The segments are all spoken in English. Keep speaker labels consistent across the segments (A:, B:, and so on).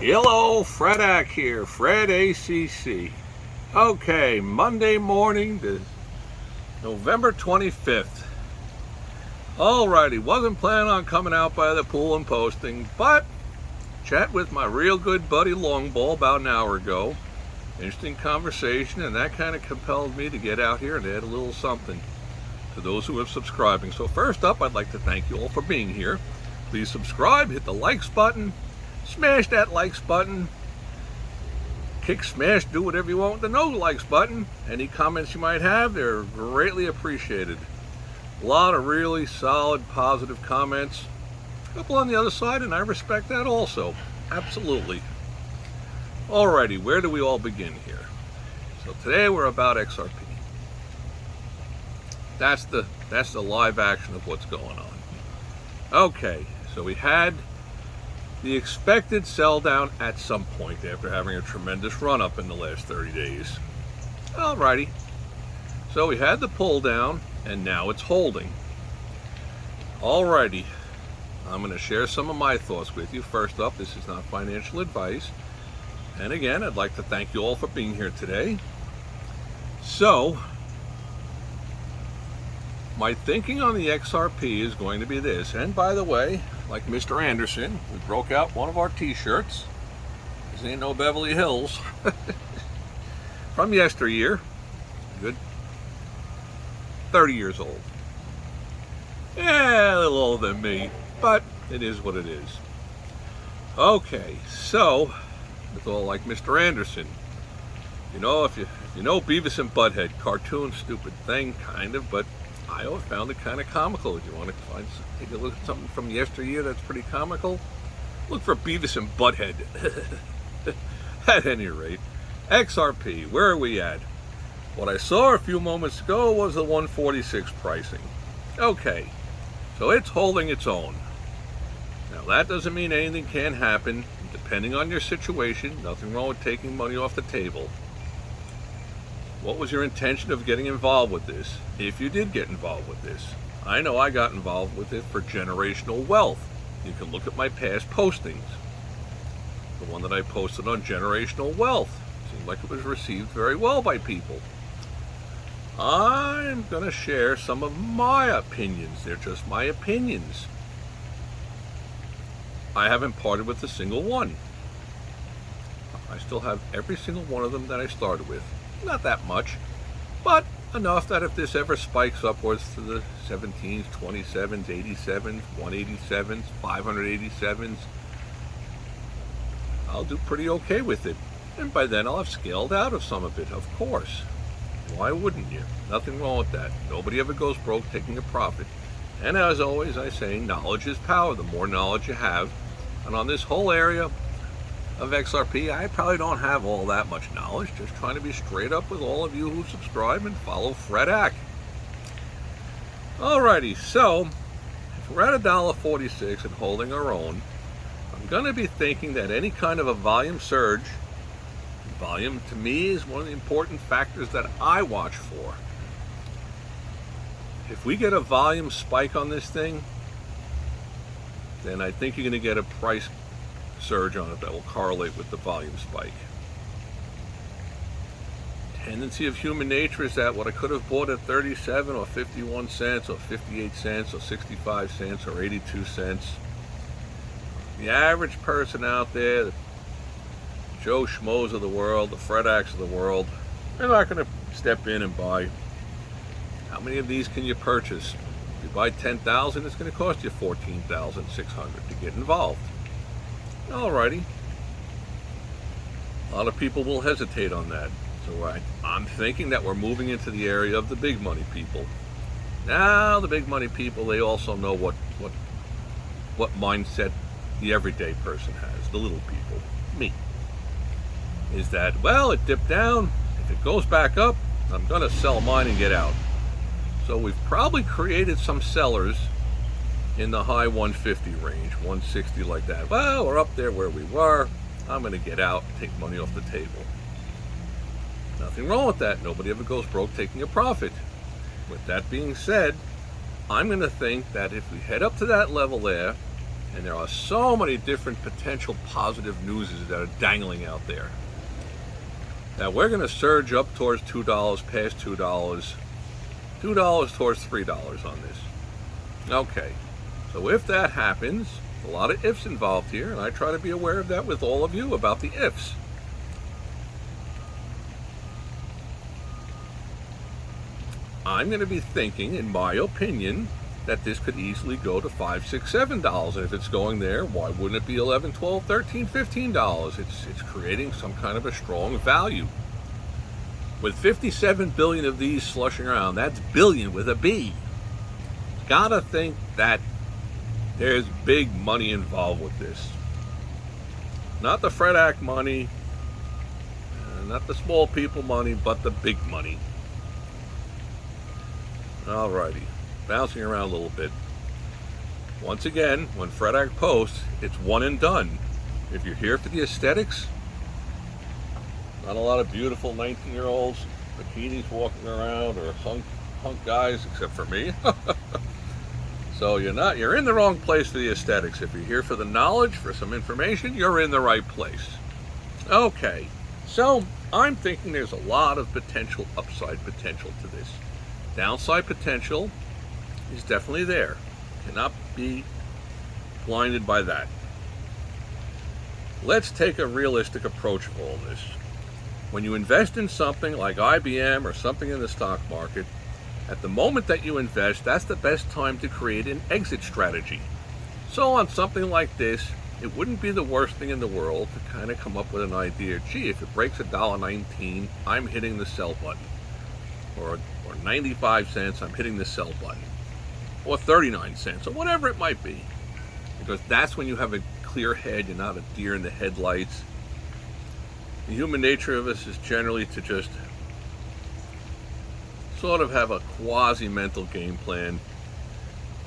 A: Hello, Fredak here, Fred ACC. Okay, Monday morning, November 25th. Alrighty, wasn't planning on coming out by the pool and posting, but chat with my real good buddy Longball about an hour ago. Interesting conversation, and that kind of compelled me to get out here and add a little something to those who are subscribing. So first up, I'd like to thank you all for being here. Please subscribe, hit the likes button. Smash that likes button. Kick, smash, do whatever you want with the no likes button. Any comments you might have, they're greatly appreciated. A lot of really solid, positive comments. A couple on the other side, and I respect that also. Absolutely. Alrighty, where do we all begin here? So today we're about XRP. That's the live action of what's going on. Okay, so we had the expected sell down at some point after having a tremendous run up in the last 30 days. Alrighty. So we had the pull down and now it's holding. Alrighty. I'm going to share some of my thoughts with you. First up, this is not financial advice. And again, I'd like to thank you all for being here today. So, my thinking on the XRP is going to be this. And by the way, like Mr. Anderson, we broke out one of our t-shirts. This ain't no Beverly Hills. From yesteryear. Good 30 years old. Yeah, a little older than me, but it is what it is. Okay, so, it's all like Mr. Anderson. You know, if you know Beavis and Butthead, cartoon, stupid thing, kind of, but I always found it kind of comical. If you want to take a look at something from yesteryear that's pretty comical, look for Beavis and Butthead. At any rate, XRP, where are we at? What I saw a few moments ago was the 146 pricing. Okay, so it's holding its own. Now that doesn't mean anything can't happen. Depending on your situation, nothing wrong with taking money off the table. What was your intention of getting involved with this, if you did get involved with this? I know I got involved with it for generational wealth. You can look at my past postings. The one that I posted on generational wealth seemed like it was received very well by people. I'm going to share some of my opinions. They're just my opinions. I haven't parted with a single one. I still have every single one of them that I started with. Not that much, but enough that if this ever spikes upwards to the 17s, 27s, 87s, 187s, 587s, I'll do pretty okay with it. And by then I'll have scaled out of some of it, of course. Why wouldn't you? Nothing wrong with that. Nobody ever goes broke taking a profit. And as always, I say, knowledge is power. The more knowledge you have. And on this whole area of XRP, I probably don't have all that much knowledge, just trying to be straight up with all of you who subscribe and follow Fredak. Alrighty, so if we're at $1.46 and holding our own, I'm going to be thinking that any kind of a volume surge, volume to me is one of the important factors that I watch for. If we get a volume spike on this thing, then I think you're going to get a price surge on it that will correlate with the volume spike. Tendency of human nature is that what I could have bought at 37 or 51 cents or 58 cents or 65 cents or 82 cents, the average person out there, the Joe Schmoes of the world, the Fredaks of the world, they're not going to step in and buy. How many of these can you purchase? If you buy 10,000, it's going to cost you $14,600 to get involved. Alrighty. A lot of people will hesitate on that. So I'm thinking that we're moving into the area of the big money people. Now, the big money people, they also know what mindset the everyday person has, the little people, me. Is that, well, it dipped down. If it goes back up, I'm going to sell mine and get out. So we've probably created some sellers in the high 150 range, 160 like that. Well, we're up there where we were. I'm going to get out and take money off the table. Nothing wrong with that. Nobody ever goes broke taking a profit. With that being said, I'm going to think that if we head up to that level there, And there are so many different potential positive newses that are dangling out there. Now we're going to surge up towards $2, past $2, $2 towards $3 on this. Okay, so if that happens, a lot of ifs involved here, and I try to be aware of that with all of you about the ifs. I'm going to be thinking, in my opinion, that this could easily go to $5, $6, $7. And if it's going there, why wouldn't it be $11, $12, $13, $15? It's creating some kind of a strong value. With 57 billion of these slushing around, that's billion with a B. Gotta think that there's big money involved with this. Not the Fred Act money, not the small people money, but the big money. Alrighty. Bouncing around a little bit. Once again, when Fred Act posts, it's one and done. If you're here for the aesthetics, not a lot of beautiful 19-year-olds, bikinis walking around, or hunk guys, except for me. So you're in the wrong place for the aesthetics. If you're here for the knowledge, for some information, you're in the right place. Okay, so I'm thinking there's a lot of potential upside potential to this. Downside potential is definitely there. Cannot be blinded by that. Let's take a realistic approach of all this. When you invest in something like IBM or something in the stock market, at the moment that you invest, that's the best time to create an exit strategy. So on something like this, it wouldn't be the worst thing in the world to kind of come up with an idea. Gee, if it breaks $1.19, I'm hitting the sell button. Or 95 cents, I'm hitting the sell button. Or 39 cents, or whatever it might be. Because that's when you have a clear head, you're not a deer in the headlights. The human nature of us is generally to just sort of have a quasi-mental game plan.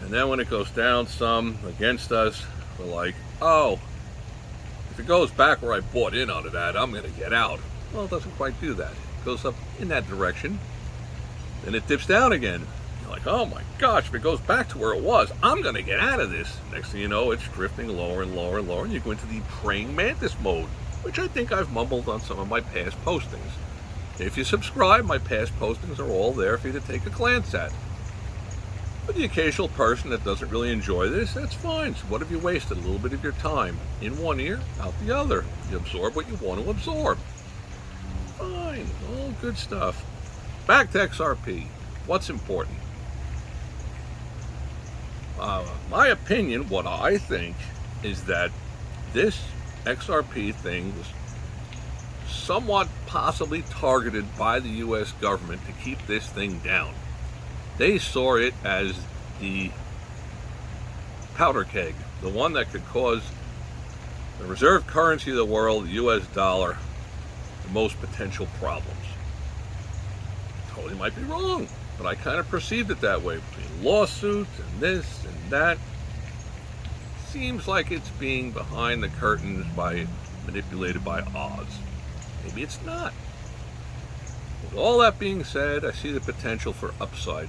A: And then when it goes down some against us, we're like, oh, if it goes back where I bought in on it at, I'm going to get out. Well, it doesn't quite do that. It goes up in that direction. Then it dips down again. You're like, oh my gosh, if it goes back to where it was, I'm going to get out of this. Next thing you know, it's drifting lower and lower and lower, and you go into the praying mantis mode, which I think I've mumbled on some of my past postings. If you subscribe, my past postings are all there for you to take a glance at. For the occasional person that doesn't really enjoy this, that's fine. So what have you wasted? A little bit of your time. In one ear, out the other. You absorb what you want to absorb. Fine, all good stuff. Back to XRP. What's important? My opinion, what I think, is that this XRP thing was somewhat possibly targeted by the U.S. government to keep this thing down. They saw it as the powder keg, the one that could cause the reserve currency of the world, the U.S. dollar, the most potential problems. Totally might be wrong, but I kind of perceived it that way. Between lawsuits and this and that, seems like it's being behind the curtains manipulated by Oz. Maybe it's not. With all that being said, I see the potential for upside.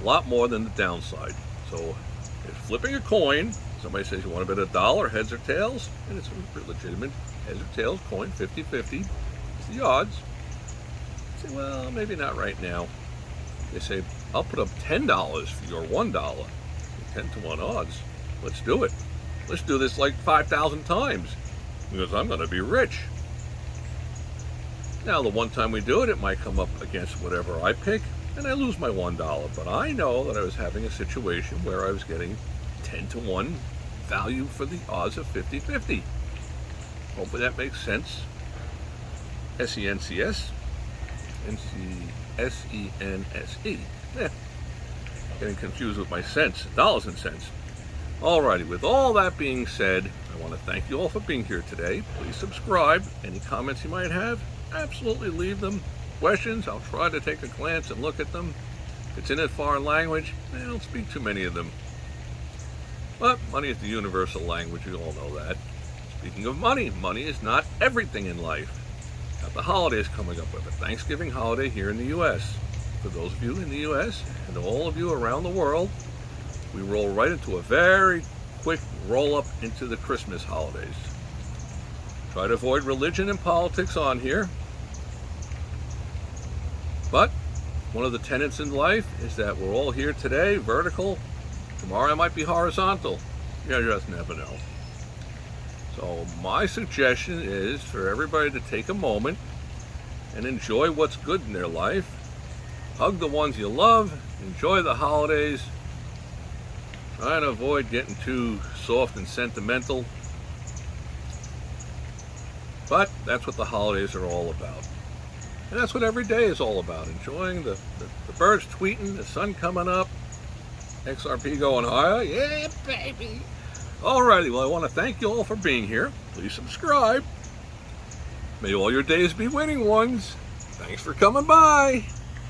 A: A lot more than the downside. So, if flipping a coin, somebody says you want to bet $1, heads or tails, and it's a legitimate heads or tails coin, 50-50, it's the odds. You say, well, maybe not right now. They say, I'll put up $10 for your $1. 10-to-1 odds. Let's do it. Let's do this like 5,000 times, because I'm going to be rich. Now, the one time we do it, it might come up against whatever I pick, and I lose my $1. But I know that I was having a situation where I was getting 10-to-1 value for the odds of 50-50. Hopefully that makes sense. SENCS. SENSE. Yeah. Getting confused with my cents, dollars and cents. Alrighty, with all that being said, I want to thank you all for being here today. Please subscribe. Any comments you might have, absolutely leave them. Questions, I'll try to take a glance and look at them. If it's in a foreign language, I don't speak too many of them. But money is the universal language, you all know that. Speaking of money, money is not everything in life. Got the holidays coming up. With a Thanksgiving holiday here in the U.S. For those of you in the U.S. and all of you around the world, we roll right into a very quick roll up into the Christmas holidays. Try to avoid religion and politics on here. But one of the tenets in life is that we're all here today, vertical. Tomorrow I might be horizontal. You just never know. So my suggestion is for everybody to take a moment and enjoy what's good in their life. Hug the ones you love. Enjoy the holidays. Try and avoid getting too soft and sentimental. But that's what the holidays are all about. And that's what every day is all about. Enjoying the birds tweeting, the sun coming up, XRP going higher. Yeah, baby. Alrighty, well, I want to thank you all for being here. Please subscribe. May all your days be winning ones. Thanks for coming by.